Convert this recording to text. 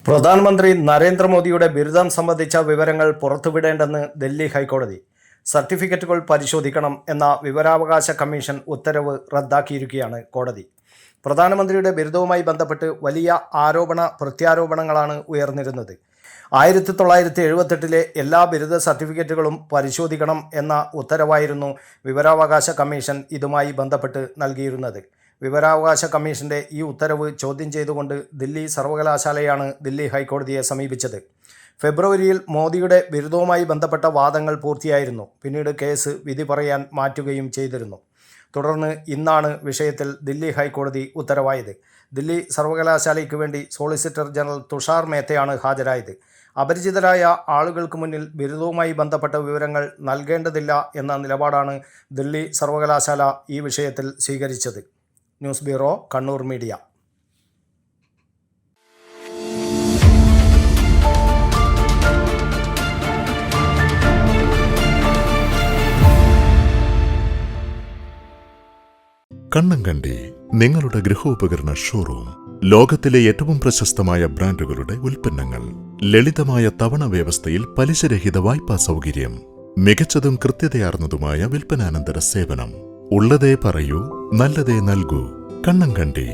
പ്രധാനമന്ത്രി നരേന്ദ്രമോദിയുടെ ബിരുദം സംബന്ധിച്ച വിവരങ്ങൾ പുറത്തുവിടേണ്ടെന്ന് ഡൽഹി ഹൈക്കോടതി. സർട്ടിഫിക്കറ്റുകൾ പരിശോധിക്കണം എന്ന വിവരാവകാശ കമ്മീഷൻ ഉത്തരവ് റദ്ദാക്കിയിരിക്കുകയാണ് കോടതി. പ്രധാനമന്ത്രിയുടെ ബിരുദവുമായി ബന്ധപ്പെട്ട് വലിയ പ്രത്യാരോപണങ്ങളാണ് ഉയർന്നിരുന്നത്. 1978 എല്ലാ ബിരുദ സർട്ടിഫിക്കറ്റുകളും പരിശോധിക്കണം എന്ന ഉത്തരവായിരുന്നു വിവരാവകാശ കമ്മീഷൻ ഇതുമായി ബന്ധപ്പെട്ട് നൽകിയിരുന്നത്. വിവരാവകാശ കമ്മീഷന്റെ ഈ ഉത്തരവ് ചോദ്യം ചെയ്തുകൊണ്ട് ദില്ലി സർവകലാശാലയാണ് ദില്ലി ഹൈക്കോടതിയെ സമീപിച്ചത്. ഫെബ്രുവരിയിൽ മോദിയുടെ ബിരുദവുമായി ബന്ധപ്പെട്ട വാദങ്ങൾ പൂർത്തിയായിരുന്നു. പിന്നീട് കേസ് വിധി പറയാൻ മാറ്റുകയും ചെയ്തിരുന്നു. തുടർന്ന് ഇന്നാണ് വിഷയത്തിൽ ദില്ലി ഹൈക്കോടതി ഉത്തരവായത്. ദില്ലി സർവകലാശാലയ്ക്ക് വേണ്ടി സോളിസിറ്റർ ജനറൽ തുഷാർ മേത്തയാണ് ഹാജരായത്. അപരിചിതരായ ആളുകൾക്ക് മുന്നിൽ ബിരുദവുമായി ബന്ധപ്പെട്ട വിവരങ്ങൾ നൽകേണ്ടതില്ല എന്ന നിലപാടാണ് ദില്ലി സർവകലാശാല ഈ വിഷയത്തിൽ സ്വീകരിച്ചത്. News bureau, Kannur media. Kannankandi നിങ്ങളുടെ ഗൃഹോപകരണ ഷോറൂം. ലോകത്തിലെ ഏറ്റവും പ്രശസ്തമായ ബ്രാൻഡുകളുടെ ഉൽപ്പന്നങ്ങൾ, ലളിതമായ തവണ വ്യവസ്ഥയിൽ പലിശരഹിത വായ്പാ സൗകര്യം, മികച്ചതും കൃത്യതയാർന്നതുമായ വിൽപ്പനാനന്തര സേവനം. ഉള്ളതേ പറയൂ, നല്ലതേ നൽകൂ. കണ്ണങ്കണ്ടി.